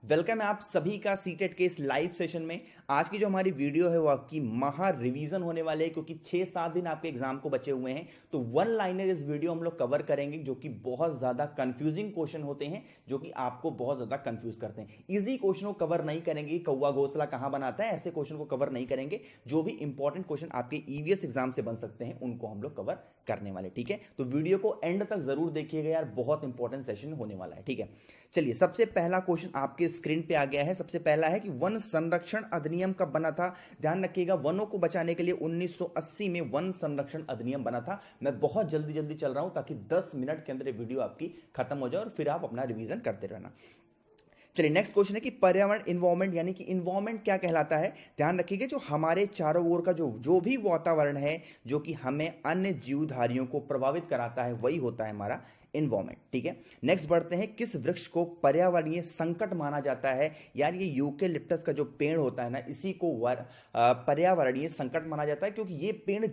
Welcome है आप सभी का सीटेट के इस लाइव सेशन में। आज की जो हमारी वीडियो है वो आपकी महा रिवीजन होने वाले है, क्योंकि 6-7 दिन आपके एग्जाम को बचे हुए हैं। तो वन लाइनर इस वीडियो हम लोग कवर करेंगे, जो कि बहुत ज्यादा कंफ्यूजिंग क्वेश्चन होते हैं, जो कि आपको बहुत ज्यादा कंफ्यूज करते हैं। इजी क्वेश्चन को कवर नहीं करेंगे, कौवा घोंसला कहां बनाता है, ऐसे क्वेश्चन को कवर नहीं करेंगे। जो भी इंपॉर्टेंट क्वेश्चन आपके ईवीएस एग्जाम से बन सकते हैं उनको हम लोग कवर करने वाले। ठीक है, तो वीडियो को एंड तक जरूर देखिएगा यार, बहुत इंपॉर्टेंट सेशन होने वाला है। ठीक है, चलिए सबसे पहला क्वेश्चन आपके स्क्रीन पे आ गया है। सबसे पहला है कि वन संरक्षण अधिनियम कब बना था। ध्यान रखिएगा, वनों को बचाने के लिए 1980 में वन संरक्षण अधिनियम बना था। मैं बहुत जल्दी जल्दी चल रहा हूं ताकि 10 मिनट के अंदर ये वीडियो आपकी खत्म हो जाए और फिर आप अपना रिवीजन करते रहना। चलिए नेक्स्ट क्वेश्चन है कि पर्यावरण इन्वायरमेंट यानी कि इन्वायरमेंट क्या कहलाता है। ध्यान रखिएगा, जो हमारे चारों ओर का जो भी वातावरण है जो कि हमें अन्य जीवधारियों को प्रभावित कराता है, वही होता है हमारा इन्वायरमेंट। ठीक है, नेक्स्ट बढ़ते हैं। किस वृक्ष को पर्यावरणीय संकट माना जाता है। यार ये यूकेलिप्टस का जो पेड़ होता है ना, इसी को पर्यावरणीय संकट माना जाता है, क्योंकि ये पेड़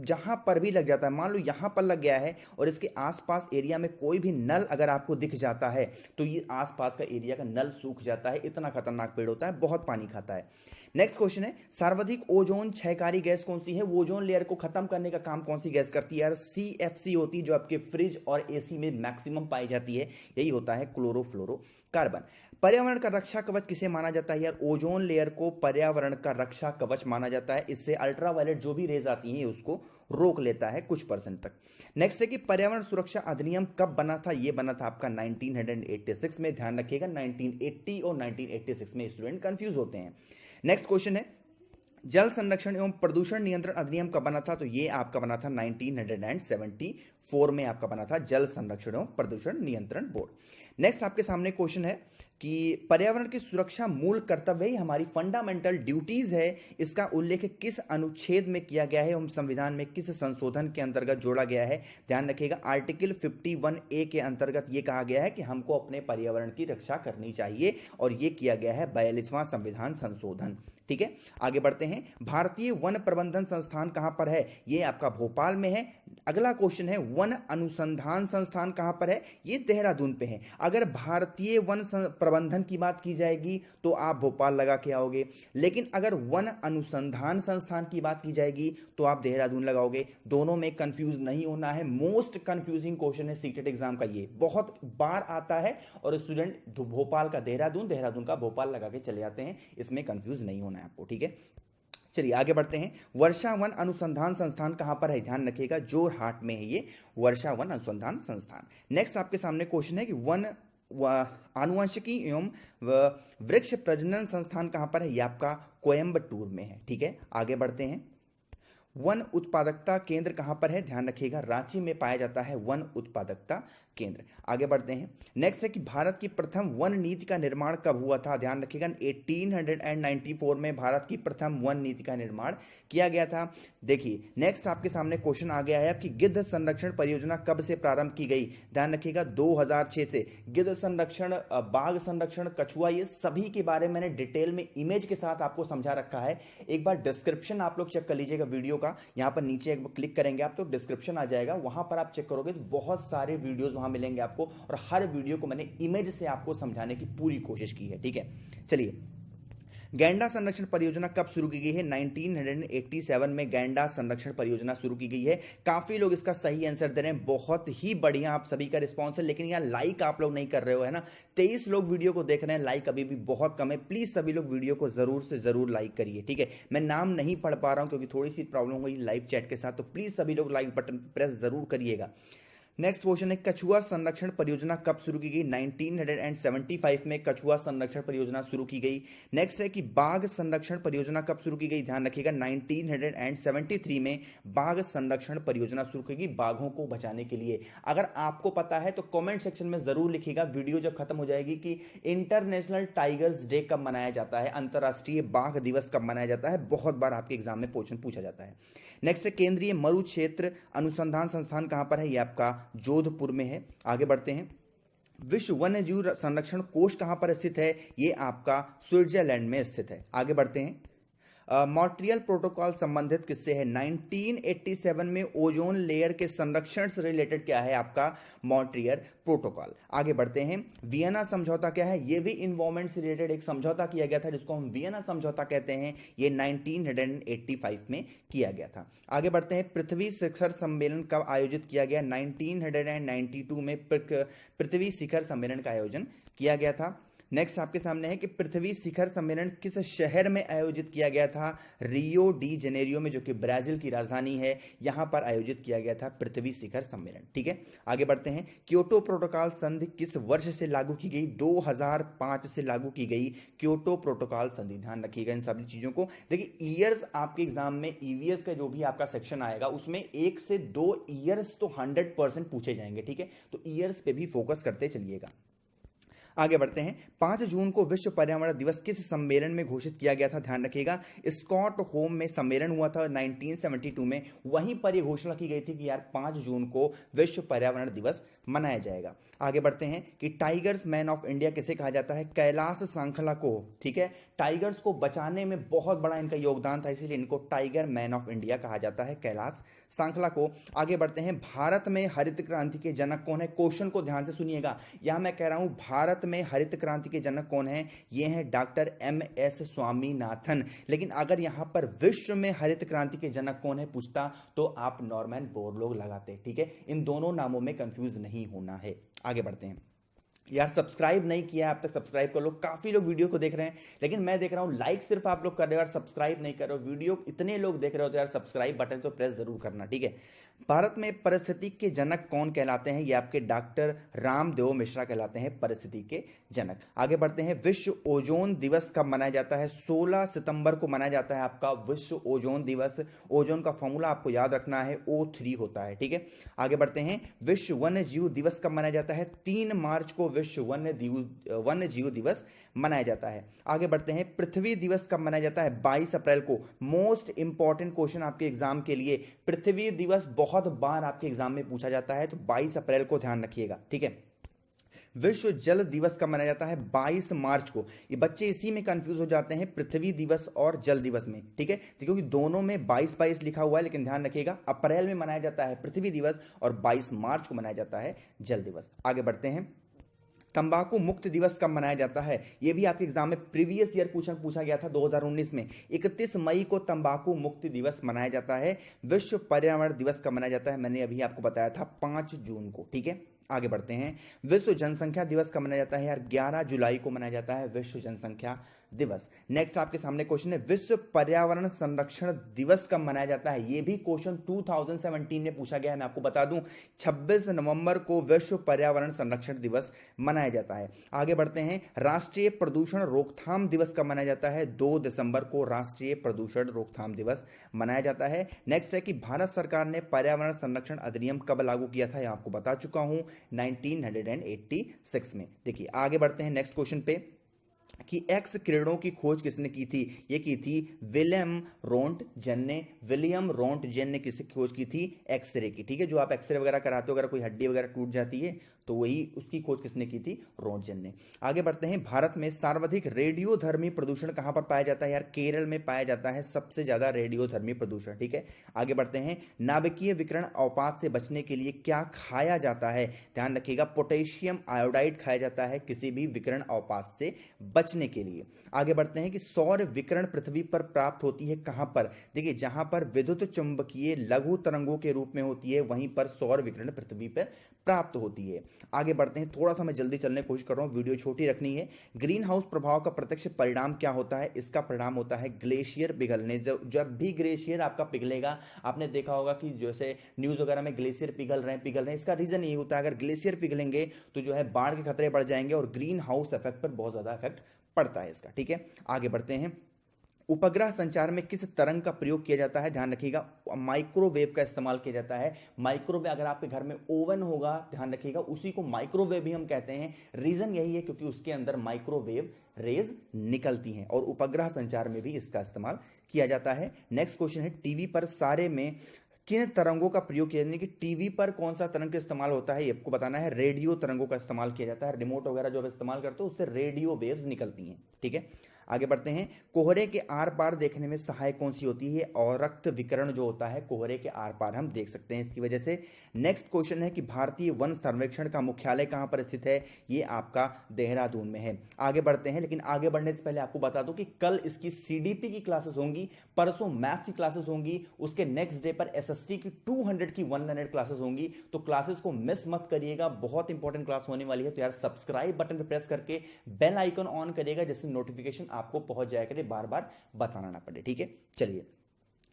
जहां पर भी लग जाता है, मान लो यहां पर लग गया है और इसके आसपास एरिया में कोई भी नल अगर आपको दिख जाता है तो ये आसपास का एरिया का नल सूख जाता है। इतना खतरनाक पेड़ होता है, बहुत पानी खाता है। नेक्स्ट क्वेश्चन है, सर्वाधिक ओजोन क्षयकारी गैस कौन सी है। वो ओजोन लेयर को खत्म करने का काम कौन सी गैस करती है। यार CFC होती है, जो आपके फ्रिज और एसी में मैक्सिमम पाई जाती है, यही होता है क्लोरोफ्लोरोकार्बन। पर्यावरण का रक्षा कवच किसे माना जाता है। यार ओजोन लेयर को पर्यावरण का रक्षा कवच माना जाता है। इससे अल्ट्रावायलेट जो भी रेज आती हैं उसको रोक लेता है कुछ % तक। नेक्स्ट है कि पर्यावरण सुरक्षा अधिनियम कब बना था। यह बना था आपका 1986 में। ध्यान रखिएगा, 1980 और 1986 में स्टूडेंट कंफ्यूज होते हैं। नेक्स्ट क्वेश्चन है, जल संरक्षण एवं प्रदूषण नियंत्रण अधिनियम कब बना था। तो ये आपका बना था 1974 में आपका बना था जल संरक्षण एवं प्रदूषण नियंत्रण बोर्ड। नेक्स्ट आपके सामने क्वेश्चन है कि पर्यावरण की सुरक्षा मूल कर्तव्य ही हमारी फंडामेंटल ड्यूटीज है। इसका उल्लेख किस अनुच्छेद में किया गया है एवं संविधान में किस संशोधन के अंतर्गत जोड़ा गया है। ध्यान रखिएगा, आर्टिकल 51A के अंतर्गत यह कहा गया है कि हमको अपने पर्यावरण की रक्षा करनी चाहिए, और यह किया गया है 42वां संविधान संशोधन। ठीक है, आगे बढ़ते हैं। भारतीय वन प्रबंधन संस्थान कहां पर है। यह आपका भोपाल में है। अगला क्वेश्चन है, वन अनुसंधान संस्थान कहां पर है। यह देहरादून पे है। अगर भारतीय वन प्रबंधन की बात की जाएगी तो आप भोपाल लगा के आओगे, लेकिन अगर वन अनुसंधान संस्थान की बात की जाएगी तो आप देहरादून लगाओगे। दोनों में कंफ्यूज नहीं होना है। मोस्ट कंफ्यूजिंग क्वेश्चन है सीटेट एग्जाम का, ये बहुत बार आता है और स्टूडेंट भोपाल का देहरादून, देहरादून का भोपाल लगा के चले जाते हैं। इसमें कंफ्यूज नहीं होना है आपको। ठीक है, चलिए आगे बढ़ते हैं। वर्षा वन अनुसंधान संस्थान कहां पर है। ध्यान रखिएगा, जोरहाट में है ये वर्षा वन अनुसंधान संस्थान। नेक्स्ट आपके सामने क्वेश्चन है कि वन आनुवंशिकी एवं वृक्ष प्रजनन संस्थान कहां पर है। यह आपका कोयंबटूर में है। ठीक है, आगे बढ़ते हैं। वन उत्पादकता केंद्र कहां पर है। ध्यान रखिएगा, रांची में पाया जाता है वन उत्पादकता केंद्र। आगे बढ़ते हैं। नेक्स्ट है कि भारत की प्रथम वन नीति का निर्माण कब हुआ था। ध्यान रखिएगा, 1894 में भारत की प्रथम वन नीति का निर्माण किया गया था। देखिए नेक्स्ट आपके सामने क्वेश्चन आ गया है कि गिद्ध संरक्षण परियोजना कब से प्रारंभ की गई। ध्यान रखिएगा, 2006 से। गिद्ध संरक्षण, बाघ संरक्षण, कछुआ, ये सभी के बारे में मैंने डिटेल में इमेज के साथ आपको समझा रखा है। एक बार डिस्क्रिप्शन आप लोग चेक कर लीजिएगा वीडियो का। यहां पर नीचे एक बार क्लिक करेंगे आप तो डिस्क्रिप्शन आ जाएगा, वहां पर आप चेक करोगे तो बहुत सारे वीडियोस वहां मिलेंगे आपको, और हर वीडियो को मैंने इमेज से आपको समझाने की पूरी कोशिश की है। ठीक है, चलिए गैंडा संरक्षण परियोजना कब शुरू की गई है। 1987 में गैंडा संरक्षण परियोजना शुरू की गई है। काफी लोग इसका सही आंसर दे रहे हैं, बहुत ही बढ़िया आप सभी का रिस्पॉन्स है। लेकिन यार लाइक आप लोग नहीं कर रहे हो, है ना। 23 लोग वीडियो को देख रहे हैं, लाइक अभी भी बहुत कम है। प्लीज सभी लोग वीडियो को जरूर से जरूर लाइक करिए। ठीक है, मैं नाम नहीं पढ़ पा रहा हूं क्योंकि थोड़ी सी प्रॉब्लम हुई लाइव चैट के साथ, तो प्लीज सभी लोग लाइक बटन प्रेस जरूर करिएगा। नेक्स्ट क्वेश्चन है, कछुआ संरक्षण परियोजना कब शुरू की गई। 1975 में कछुआ संरक्षण परियोजना शुरू की गई। नेक्स्ट है कि बाघ संरक्षण परियोजना कब शुरू की गई। ध्यान रखिएगा, 1973 में बाघ संरक्षण परियोजना शुरू की गई, बाघों को बचाने के लिए। अगर आपको पता है तो कमेंट सेक्शन में जरूर लिखिएगा वीडियो जब खत्म हो जाएगी कि इंटरनेशनल टाइगर्स डे कब मनाया जाता है, अंतरराष्ट्रीय बाघ दिवस कब मनाया जाता है। बहुत बार आपके एग्जाम में क्वेश्चन पूछा जाता है। नेक्स्ट है, केंद्रीय मरु क्षेत्र अनुसंधान संस्थान कहां पर है। यह आपका जोधपुर में है। आगे बढ़ते हैं। विश्व वन्य जीव संरक्षण कोष कहां पर स्थित है। यह आपका स्विट्जरलैंड में स्थित है। आगे बढ़ते हैं। मॉन्ट्रियल प्रोटोकॉल संबंधित किससे है? 1987 में ओजोन लेयर के संरक्षण से रिलेटेड क्या है आपका? Montreal protocol. आगे बढ़ते हैं, वियना समझौता क्या है? ये भी इन्वायरमेंट से रिलेटेड एक समझौता किया गया था जिसको हम वियना समझौता कहते हैं। ये 1985 में किया गया था। आगे बढ़ते हैं, पृथ्वी शिखर सम्मेलन कब आयोजित किया गया? 1992 में पृथ्वी शिखर सम्मेलन का आयोजन किया गया था। नेक्स्ट आपके सामने है कि पृथ्वी शिखर सम्मेलन किस शहर में आयोजित किया गया था? रियो डी जेनेरियो में, जो कि ब्राजील की राजधानी है, यहां पर आयोजित किया गया था पृथ्वी शिखर सम्मेलन। ठीक है, आगे बढ़ते हैं, क्योटो प्रोटोकॉल संधि किस वर्ष से लागू की गई? 2005 से लागू की गई क्योटो प्रोटोकॉल संधि। ध्यान रखिएगा इन सभी चीजों को। देखिए ईयर्स आपके एग्जाम में ईवीएस का जो भी आपका सेक्शन आएगा उसमें 1 से 2 ईयर्स तो 100% पूछे जाएंगे। ठीक है, तो ईयर्स पे भी फोकस करते चलिएगा। आगे बढ़ते हैं, 5 जून को विश्व पर्यावरण दिवस किस सम्मेलन में घोषित किया गया था? ध्यान रखिएगा, स्टॉकहोम में सम्मेलन हुआ था 1972 में, वहीं पर यह घोषणा की गई थी कि यार 5 जून को विश्व पर्यावरण दिवस मनाया जाएगा। आगे बढ़ते हैं कि टाइगर्स मैन ऑफ इंडिया किसे कहा जाता है? कैलाश सांखला को। ठीक है, टाइगर्स को बचाने में बहुत बड़ा इनका योगदान था, इसीलिए इनको टाइगर मैन ऑफ इंडिया कहा जाता है, कैलाश सांखला को। आगे बढ़ते हैं, भारत में हरित क्रांति के जनक कौन है? क्वेश्चन को ध्यान से सुनिएगा, यहां मैं कह रहा हूं भारत में हरित क्रांति के जनक कौन है? ये हैं डॉक्टर MS स्वामीनाथन। लेकिन अगर यहां पर विश्व में हरित क्रांति के जनक कौन है पूछता तो आप नॉर्मन बोरलॉग लगाते। ठीक है, इन दोनों नामों में कंफ्यूज नहीं होना है। आगे बढ़ते हैं, यार सब्सक्राइब नहीं किया आप तक सब्सक्राइब कर लो। काफी लोग वीडियो को देख रहे हैं लेकिन मैं देख रहा हूं लाइक सिर्फ आप लोग कर रहे हो यार, सब्सक्राइब नहीं कर रहे हो। वीडियो इतने लोग देख रहे हो तो यार सब्सक्राइब बटन तो प्रेस जरूर करना। ठीक है, भारत में परिस्थिति के जनक कौन कहलाते हैं? ये आपके डॉक्टर रामदेव मिश्रा कहलाते हैं परिस्थिति के जनक। आगे बढ़ते हैं, विश्व ओजोन दिवस कब मनाया जाता है? 16 सितंबर को मनाया जाता है आपका विश्व ओजोन दिवस। ओजोन का फॉर्मूला आपको याद रखना है, O3 होता है। ठीक है, आगे बढ़ते हैं, विश्व वन्य जीव दिवस कब मनाया जाता है? 3 मार्च को विश्व वन्य जीव दिवस मनाया जाता है। आगे बढ़ते हैं, पृथ्वी दिवस कब मनाया जाता है? 22 अप्रैल को। मोस्ट इंपॉर्टेंट क्वेश्चन आपके एग्जाम के लिए, पृथ्वी दिवस बहुत बार आपके एग्जाम में पूछा जाता है, तो 22 अप्रैल को ध्यान रखिएगा। ठीक है, विश्व जल दिवस कब मनाया जाता है? 22 मार्च को। ये बच्चे इसी में कंफ्यूज हो जाते हैं, पृथ्वी दिवस और जल दिवस में। ठीक है, क्योंकि दोनों में 22-22 लिखा हुआ है, लेकिन ध्यान रखिएगा अप्रैल में मनाया जाता है पृथ्वी दिवस और 22 मार्च को मनाया जाता है जल दिवस। आगे बढ़ते हैं, तंबाकू मुक्त दिवस कब मनाया जाता है? यह भी आपके एग्जाम में प्रीवियस ईयर क्वेश्चन पूछा गया था 2019 में। 31 मई को तंबाकू मुक्त दिवस मनाया जाता है। विश्व पर्यावरण दिवस कब मनाया जाता है? मैंने अभी आपको बताया था 5 जून को। ठीक है, आगे बढ़ते हैं, विश्व जनसंख्या दिवस कब मनाया जाता है? यार 11 जुलाई को मनाया जाता है विश्व जनसंख्या दिवस। नेक्स्ट आपके सामने क्वेश्चन है, विश्व पर्यावरण संरक्षण दिवस कब मनाया जाता है? यह भी क्वेश्चन 2017 में पूछा गया है। मैं आपको बता दूं 26 नवंबर को विश्व पर्यावरण संरक्षण दिवस मनाया जाता है। आगे बढ़ते हैं, राष्ट्रीय प्रदूषण रोकथाम दिवस कब मनाया जाता है? 2 दिसंबर को राष्ट्रीय प्रदूषण रोकथाम दिवस मनाया जाता है। नेक्स्ट है कि भारत सरकार ने पर्यावरण संरक्षण अधिनियम कब लागू किया था? यह आपको बता चुका हूं 1986 में। देखिए आगे बढ़ते हैं नेक्स्ट क्वेश्चन पे कि एक्स किरणों की खोज किसने की थी? ये की थी विलियम रोंटगेन ने। विलियम रोंटगेन ने किसकी खोज की थी? एक्सरे की। ठीक है, जो आप एक्सरे वगैरह कराते हो, अगर कोई हड्डी वगैरह टूट जाती है तो वही उसकी खोज किसने की थी? रोंटगेन ने। आगे बढ़ते हैं, भारत में सर्वाधिक रेडियोधर्मी प्रदूषण कहां पर पाया जाता है? यार केरल में पाया जाता है सबसे ज्यादा रेडियोधर्मी प्रदूषण। ठीक है, आगे बढ़ते हैं, नाभिकीय विकिरण अवपात से बचने के लिए क्या खाया जाता है? ध्यान रखिएगा, पोटेशियम आयोडाइड खाया जाता है किसी भी विकिरण अवपात से बचने के लिए। आगे बढ़ते हैं कि सौर विकिरण पृथ्वी पर प्राप्त होती है कहां पर? देखिए जहां पर विद्युत चुंबकीय लघु तरंगों के रूप में होती है वहीं पर सौर विकिरण पृथ्वी पर प्राप्त होती है। आगे बढ़ते हैं, थोड़ा सा मैं जल्दी चलने की कोशिश कर रहा हूं, वीडियो छोटी रखनी है। ग्रीन हाउस प्रभाव का प्रत्यक्ष परिणाम क्या होता है? इसका परिणाम होता है ग्लेशियर पिघलने। जब भी ग्लेशियर आपका पिघलेगा, आपने देखा होगा कि जैसे न्यूज वगैरह में ग्लेशियर पिघल रहे हैं, इसका रीजन ये होता है अगर ग्लेशियर पिघलेंगे तो जो है बाढ़ के खतरे बढ़ जाएंगे और ग्रीन हाउस इफेक्ट पर बहुत ज्यादा इफेक्ट पड़ता है इसका। ठीक है, आगे बढ़ते हैं, उपग्रह संचार में किस तरंग का प्रयोग किया जाता है? ध्यान रखिएगा, माइक्रोवेव का इस्तेमाल किया जाता है। माइक्रोवेव, अगर आपके घर में ओवन होगा ध्यान रखिएगा, उसी को माइक्रोवेव भी हम कहते हैं। रीजन यही है क्योंकि उसके अंदर माइक्रोवेव रेज निकलती हैं और उपग्रह संचार में भी इसका इस्तेमाल किया जाता है। नेक्स्ट क्वेश्चन है, टीवी पर सारे में किन तरंगों का प्रयोग किया जाता है? कि टीवी पर कौन सा तरंग का इस्तेमाल होता है ये आपको बताना है। रेडियो तरंगों का इस्तेमाल किया जाता है। रिमोट वगैरह जो आप इस्तेमाल करते हो उससे रेडियो वेव्स निकलती हैं। ठीक है, आगे बढ़ते हैं, कोहरे के आर पार देखने में सहायक कौन सी होती है? और रक्त विकर्ण जो होता है कोहरे के आर पार हम देख सकते हैं इसकी वजह से। नेक्स्ट क्वेश्चन है कि भारतीय वन सर्वेक्षण का मुख्यालय कहां पर स्थित है? ये आपका देहरादून में है। आगे बढ़ते हैं, लेकिन आगे बढ़ने से पहले आपको बता दूं कि कल इसकी सीडीपी की क्लासेस होंगी, परसों मैथ्स की क्लासेस होंगी, उसके नेक्स्ट डे पर एसएसटी की 200 की 100 क्लासेस होंगी। तो क्लासेस को मिस मत करिएगा, बहुत इंपॉर्टेंट क्लास होने वाली है। तो यार सब्सक्राइब बटन पर प्रेस करके बेल आइकन ऑन करिएगा, जिससे नोटिफिकेशन आपको पहुंच जाया करे, बार बार बताना ना पड़े। ठीक है, चलिए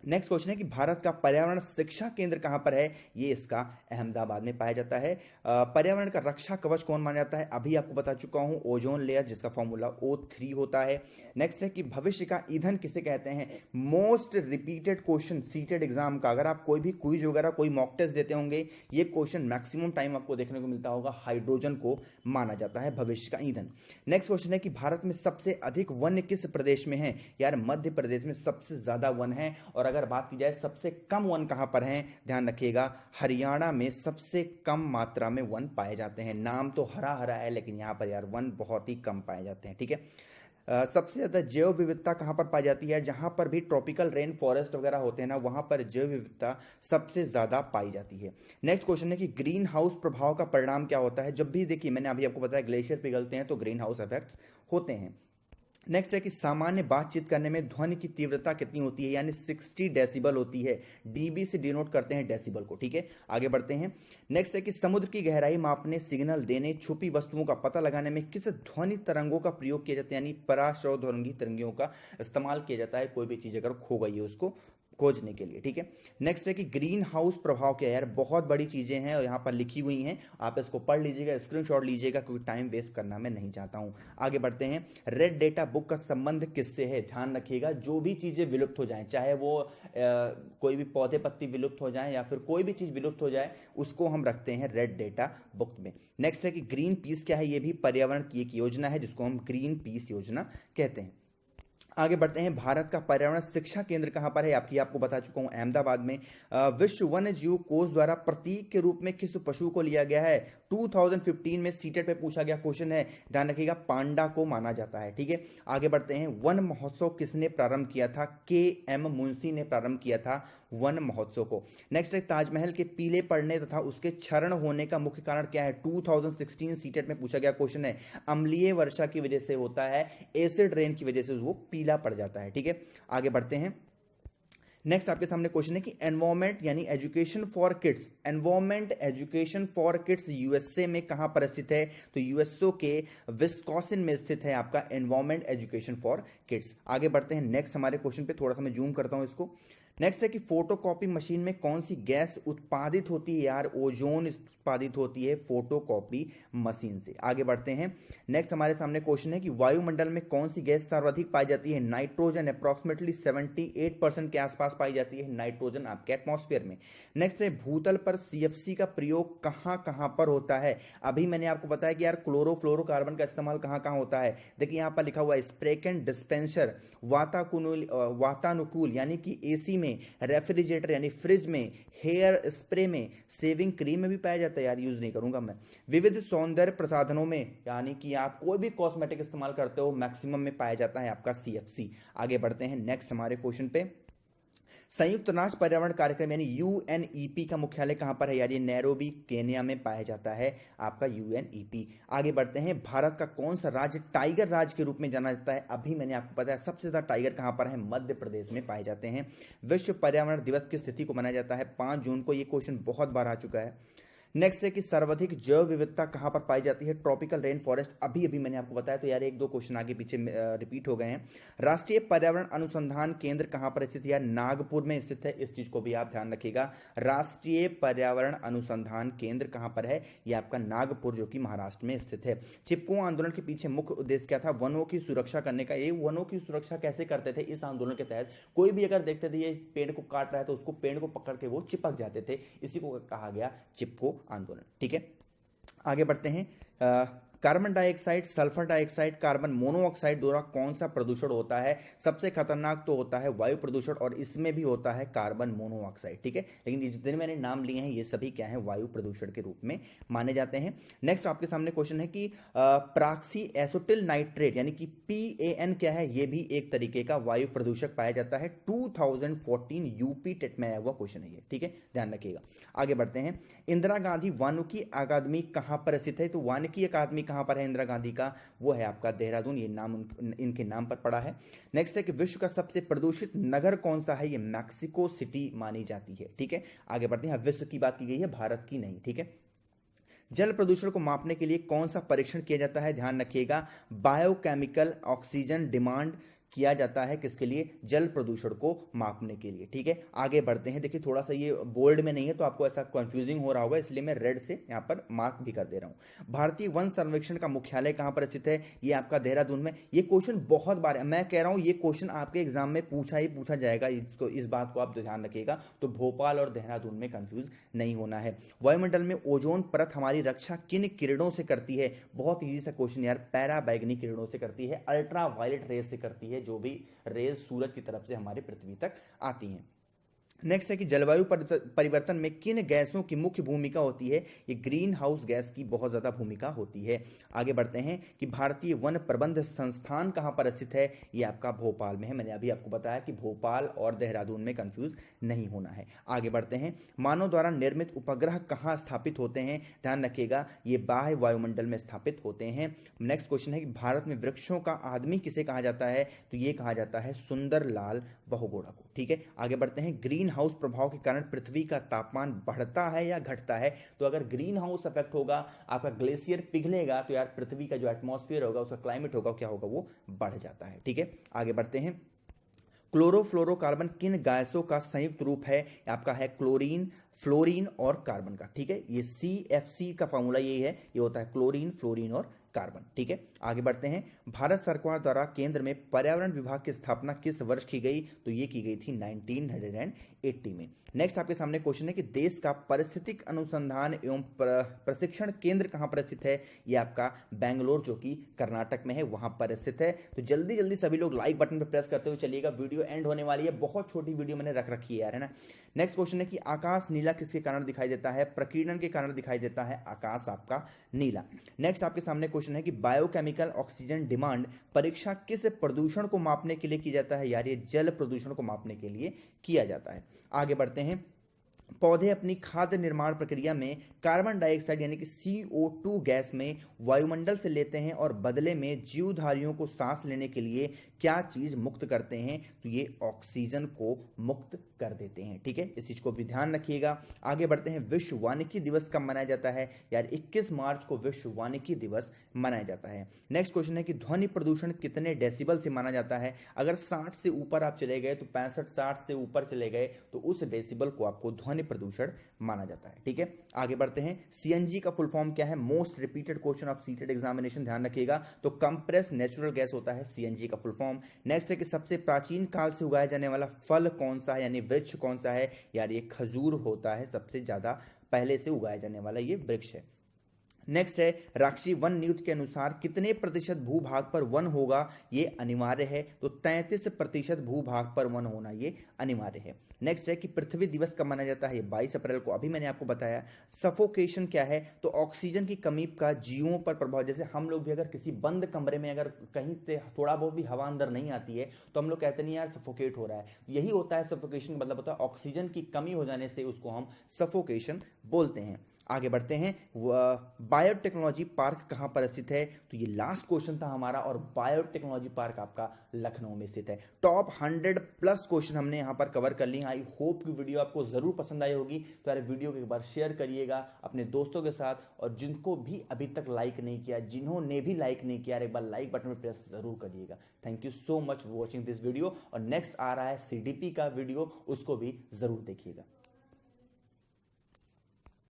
नेक्स्ट क्वेश्चन है कि भारत का पर्यावरण शिक्षा केंद्र कहां पर है? ये इसका अहमदाबाद में पाया जाता है। पर्यावरण का रक्षा कवच कौन माना जाता है? अभी आपको बता चुका हूं, ओजोन लेयर, जिसका फॉर्मूला O3 होता है। नेक्स्ट है कि भविष्य का ईंधन किसे कहते हैं? Most repeated question seated exam का, अगर आप कोई भी क्विज वगैरह कोई मॉक टेस्ट देते होंगे, ये क्वेश्चन मैक्सिमम टाइम आपको देखने को मिलता होगा। हाइड्रोजन को माना जाता है भविष्य का ईंधन। नेक्स्ट क्वेश्चन है कि भारत में सबसे अधिक वन किस प्रदेश में है? यार मध्य प्रदेश में सबसे ज्यादा वन है। और अगर बात की जाए सबसे कम वन कहां पर हैं, ध्यान रखिएगा, हरियाणा में सबसे कम मात्रा में वन पाए जाते हैं। नाम तो हरा हरा है, लेकिन यहां पर यार वन बहुत ही कम पाए जाते हैं। ठीक है, सबसे ज्यादा जैव विविधता कहां पर पाई जाती है? जहां पर भी ट्रॉपिकल रेन फॉरेस्ट वगैरह होते हैं ना, वहां पर जैव विविधता सबसे ज्यादा पाई जाती है। नेक्स्ट क्वेश्चन है कि ग्रीन हाउस प्रभाव का परिणाम क्या होता है? जब भी देखिए, मैंने अभी आपको बताया ग्लेशियर पिघलते हैं तो ग्रीन हाउस इफेक्ट्स होते हैं। नेक्स्ट है कि सामान्य बातचीत करने में ध्वनि की तीव्रता कितनी होती है? यानी 60 डेसिबल होती है। डीबी से डिनोट करते हैं डेसिबल को। ठीक है, आगे बढ़ते हैं। नेक्स्ट है कि समुद्र की गहराई मापने, सिग्नल देने, छुपी वस्तुओं का पता लगाने में किस ध्वनि तरंगों का प्रयोग किया जाता है? यानी पराश्रवध्वनि तरंगियों का इस्तेमाल किया जाता है। कोई भी चीज अगर खो गई है उसको खोजने के लिए। ठीक है, नेक्स्ट है कि ग्रीन हाउस प्रभाव क्या है? यार बहुत बड़ी चीजें हैं और यहाँ पर लिखी हुई हैं, आप इसको पढ़ लीजिएगा, स्क्रीनशॉट लीजिएगा, क्योंकि टाइम वेस्ट करना मैं नहीं चाहता हूं। आगे बढ़ते हैं, रेड डेटा बुक का संबंध किससे है? ध्यान रखिएगा, जो भी चीजें विलुप्त हो जाएं, चाहे वो कोई भी पौधे पत्ती विलुप्त हो जाए या फिर कोई भी चीज विलुप्त हो जाए, उसको हम रखते हैं रेड डेटा बुक में। नेक्स्ट है कि ग्रीन पीस क्या है? ये भी पर्यावरण की एक योजना है, जिसको हम ग्रीन पीस योजना कहते हैं। आगे बढ़ते हैं, भारत का पर्यावरण शिक्षा केंद्र कहां पर है? आपको बता चुका हूं, अहमदाबाद में। विश्व वन्य जीव कोष द्वारा प्रतीक के रूप में किस पशु को लिया गया है? 2015 में सीटेट पे पूछा गया क्वेश्चन है, ध्यान रखिएगा, पांडा को माना जाता है। ठीक है, आगे बढ़ते हैं, वन महोत्सव किसने प्रारंभ किया था? KM मुंशी ने प्रारंभ किया था वन महोत्सव को। नेक्स्ट है, ताजमहल के पीले पड़ने तथा उसके क्षरण होने का मुख्य कारण क्या है? 2016 सीटेट में पूछा गया क्वेश्चन है। अम्लीय वर्षा की वजह से होता है, एसिड रेन की वजह से वो पीला पड़ जाता है। ठीक है, आगे बढ़ते हैं। नेक्स्ट आपके सामने क्वेश्चन है कि एनवायरमेंट यानी education for kids, environment education for kids USA में कहां पर स्थित है? तो यूएसओ के विस्कॉसिन में स्थित है आपका एनवायरमेंट एजुकेशन फॉर किड्स। आगे बढ़ते हैं नेक्स्ट हमारे क्वेश्चन पे, थोड़ा सा मैं जूम करता हूं इसको। नेक्स्ट है कि फोटोकॉपी मशीन में कौन सी गैस उत्पादित होती है? यार ओजोन उत्पादित होती है फोटोकॉपी मशीन से। आगे बढ़ते हैं, नेक्स्ट हमारे सामने क्वेश्चन है कि वायुमंडल में कौन सी गैस सर्वाधिक पाई जाती है? नाइट्रोजन, अप्रॉक्सीमेटली 78% के आसपास पाई जाती है नाइट्रोजन आपके एटमॉस्फेयर में। नेक्स्ट है, भूतल पर CFC का प्रयोग कहां कहां पर होता है? अभी मैंने आपको बताया कि यार क्लोरोफ्लोरोकार्बन का इस्तेमाल कहां कहां होता है। देखिए यहां पर लिखा हुआ है, स्प्रेकेंट डिस्पेंसर, वातानुकूल यानी कि AC में, रेफ्रिजरेटर यानी फ्रिज में, हेयर स्प्रे में, शेविंग क्रीम में भी पाया जाता है। यार यूज नहीं करूंगा मैं। विविध सौंदर्य प्रसाधनों में, यानी कि आप कोई भी कॉस्मेटिक इस्तेमाल करते हो, मैक्सिमम में पाया जाता है आपका CFC। आगे बढ़ते हैं नेक्स्ट हमारे क्वेश्चन पे। संयुक्त राष्ट्र पर्यावरण कार्यक्रम यानी UNEP का मुख्यालय कहां पर है? यार ये नैरोबी केन्या में पाया जाता है आपका UNEP। आगे बढ़ते हैं, भारत का कौन सा राज्य टाइगर राज्य के रूप में जाना जाता है? अभी मैंने आपको बताया सबसे ज्यादा टाइगर कहां पर है? मध्य प्रदेश में पाए जाते हैं। विश्व पर्यावरण दिवस की स्थिति को मनाया जाता है 5 जून को। ये क्वेश्चन बहुत बार आ चुका है। नेक्स्ट है कि सर्वाधिक जैव विविधता कहां पर पाई जाती है? Tropical rain forest. अभी अभी मैंने आपको बताया, तो यार एक दो क्वेश्चन आगे पीछे रिपीट हो गए हैं। राष्ट्रीय पर्यावरण अनुसंधान केंद्र कहां पर स्थित है? यार नागपुर में स्थित है। इस चीज को भी आप ध्यान रखिएगा, राष्ट्रीय पर्यावरण अनुसंधान केंद्र कहां पर है? ये आपका नागपुर, जो कि महाराष्ट्र में स्थित है। चिपको आंदोलन के पीछे मुख्य उद्देश्य क्या था? वनों की सुरक्षा करने का। ये वनों की सुरक्षा कैसे करते थे? इस आंदोलन के तहत कोई भी अगर देखते थे ये पेड़ को काट रहा है, तो उसको पेड़ को पकड़ के वो चिपक जाते थे। इसी को कहा गया चिपको आंदोलन। ठीक है, आगे बढ़ते हैं। Carbon dioxide, sulphur dioxide, carbon monoxide द्वारा कौन सा प्रदूषण होता है? सबसे खतरनाक तो होता है वायु प्रदूषण और इसमें भी होता है कार्बन मोनोऑक्साइड, ठीक है। लेकिन जितने मैंने नाम लिए हैं ये सभी क्या है, वायु प्रदूषण के रूप में माने जाते हैं। नेक्स्ट आपके सामने क्वेश्चन है कि प्राक्सी एसोटिल नाइट्रेट यानी कि PAN क्या है? ये भी एक तरीके का वायु प्रदूषक पाया जाता है। 2014 यूपी टेट में आया हुआ क्वेश्चन है ये, ठीक है, ध्यान रखिएगा। आगे बढ़ते हैं। इंदिरा गांधी वानिकी अकादमी कहां पर स्थित है? तो वानिकी अकादमी कहां पर है इंदिरा गांधी का? वो है आपका देहरादून, ये नाम इनके नाम पर पड़ा है। नेक्स्ट है कि विश्व का सबसे प्रदूषित नगर कौन सा है? ये मैक्सिको सिटी मानी जाती है, ठीक है। आगे बढ़ते हैं। विश्व की बात की गई है, भारत की नहीं, ठीक है। जल प्रदूषण को मापने के लिए कौन सा परीक्षण किया जाता है? ध्यान रखिएगा, बायोकेमिकल ऑक्सीजन डिमांड किया जाता है। किसके लिए? जल प्रदूषण को मापने के लिए, ठीक है। आगे बढ़ते हैं। देखिए थोड़ा सा ये बोल्ड में नहीं है तो आपको ऐसा कंफ्यूजिंग हो रहा होगा, इसलिए मैं रेड से यहाँ पर मार्क भी कर दे रहा हूँ। भारतीय वन सर्वेक्षण का मुख्यालय कहाँ पर स्थित है? ये आपका देहरादून में। ये क्वेश्चन बहुत बार, मैं कह रहा हूँ ये क्वेश्चन आपके एग्जाम में पूछा जाएगा, इसको इस बात को आप ध्यान रखिएगा। तो भोपाल और देहरादून में कंफ्यूज नहीं होना है। वायुमंडल में ओजोन परत हमारी रक्षा किन किरणों से करती है? बहुत ईजी सा क्वेश्चन यार, पैरा बैगनी किरणों से करती है, अल्ट्रा वायलेट रेज से करती है, जो भी रेज सूरज की तरफ से हमारे पृथ्वी तक आती हैं। नेक्स्ट है कि जलवायु परिवर्तन में किन गैसों की मुख्य भूमिका होती है? ये ग्रीन हाउस गैस की बहुत ज्यादा भूमिका होती है। आगे बढ़ते हैं कि भारतीय वन प्रबंध संस्थान कहां पर स्थित है? ये आपका भोपाल में है। मैंने अभी आपको बताया कि भोपाल और देहरादून में कंफ्यूज नहीं होना है। आगे बढ़ते हैं। मानव द्वारा निर्मित उपग्रह कहां स्थापित होते हैं? ध्यान रखिएगा, ये बाह्य वायुमंडल में स्थापित होते हैं। नेक्स्ट क्वेश्चन है कि भारत में वृक्षों का आदमी किसे कहा जाता है? तो ये कहा जाता है सुंदर लाल बहुगुणा को, ठीक है। आगे बढ़ते हैं। ग्रीन हाउस प्रभाव के कारण पृथ्वी का तापमान बढ़ता है या घटता है? तो अगर ग्रीन हाउस इफेक्ट होगा, आपका ग्लेशियर पिघलेगा, तो यार पृथ्वी का जो एटमॉस्फेयर होगा, उसका क्लाइमेट होगा, क्या होगा? वो बढ़ जाता है, ठीक है। आगे बढ़ते हैं। क्लोरोफ्लोरोकार्बन किन गैसों का संयुक्त रूप है? आपका है क्लोरीन, फ्लोरीन और कार्बन का, ठीक है। ये CFC का फॉर्मूला यही है, ये होता है क्लोरीन, फ्लोरीन और कार्बन, ठीक है। आगे बढ़ते हैं। भारत सरकार द्वारा केंद्र में पर्यावरण विभाग की स्थापना किस वर्ष की गई? तो ये की गई थी 1980 में। नेक्स्ट आपके सामने क्वेश्चन है कि देश का पारिस्थितिक अनुसंधान एवं प्रशिक्षण केंद्र कहां पर स्थित है? ये आपका बेंगलोर, जो कि कर्नाटक में है, वहां पर स्थित है। तो जल्दी जल्दी सभी लोग लाइक बटन पर प्रेस करते हुए चलिएगा, वीडियो एंड होने वाली है, बहुत छोटी वीडियो मैंने रख रखी है यार, है ना। नेक्स्ट क्वेश्चन है कि आकाश नीला किसके कारण दिखाई देता है? प्रकीर्णन के कारण दिखाई देता है आकाश आपका नीला। नेक्स्ट आपके सामने क्वेश्चन है कि बायोकेमिकल ऑक्सीजन डिमांड परीक्षा किस प्रदूषण को मापने के लिए की जाता है? यार ये जल प्रदूषण को मापने के लिए किया जाता है। आगे बढ़ते हैं। पौधे अपनी खाद्य निर्माण प्रक्रिया में कार्बन डाइऑक्साइड यानी कि CO2 गैस में वायुमंडल से लेते हैं और बदले में जीवधारियों को सांस लेने के लिए क्या चीज मुक्त करते हैं? तो ये ऑक्सीजन को मुक्त कर देते हैं, ठीक है। इस चीज को भी ध्यान रखिएगा। आगे बढ़ते हैं। विश्व वानिकी दिवस कब मनाया जाता है? यार 21 मार्च को विश्व वानिकी दिवस मनाया जाता है। नेक्स्ट क्वेश्चन है कि ध्वनि प्रदूषण कितने डेसिबल से माना जाता है? अगर 60 से ऊपर आप चले गए तो 65-60 से ऊपर चले गए तो उस डेसिबल को आपको ध्वनि प्रदूषण माना जाता है, ठीक है। आगे बढ़ते हैं। CNG का फुल फॉर्म क्या है? Most repeated question of seated examination, ध्यान रखिएगा। तो कंप्रेस नेचुरल गैस होता है CNG का फुल फॉर्म। नेक्स्ट है कि सबसे प्राचीन काल से उगाया जाने वाला फल कौन सा है, यानी वृक्ष कौन सा है? यार ये खजूर होता है, सबसे ज्यादा पहले से उगाया जाने वाला ये वृक्ष है। नेक्स्ट है राक्षी वन नीति के अनुसार कितने प्रतिशत भूभाग पर वन होगा? ये अनिवार्य है। तो 33% भूभाग पर वन होना ये अनिवार्य है। नेक्स्ट है कि पृथ्वी दिवस कब मनाया जाता है? 22 अप्रैल को, अभी मैंने आपको बताया। सफोकेशन क्या है? तो ऑक्सीजन की कमी का जीवों पर प्रभाव। जैसे हम लोग भी अगर किसी बंद कमरे में अगर कहीं से थोड़ा बहुत भी हवा अंदर नहीं आती है तो हम लोग कहते नहीं यार सफोकेट हो रहा है। यही होता है सफोकेशन, मतलब होता है ऑक्सीजन की कमी हो जाने से उसको हम सफोकेशन बोलते हैं। आगे बढ़ते हैं। बायोटेक्नोलॉजी पार्क कहां पर स्थित है? तो ये लास्ट क्वेश्चन था हमारा, और बायोटेक्नोलॉजी पार्क आपका लखनऊ में स्थित है। टॉप 100+ क्वेश्चन हमने यहां पर कवर कर लिए। आई होप कि वीडियो आपको जरूर पसंद आई होगी। तो यार वीडियो को एक बार शेयर करिएगा अपने दोस्तों के साथ, और जिनको भी अभी तक लाइक नहीं किया, जिन्होंने भी लाइक नहीं किया, एक बार लाइक बटन पर प्रेस जरूर करिएगा। Thank you so much for watching this video. और नेक्स्ट आ रहा है CDP का वीडियो, उसको भी जरूर देखिएगा।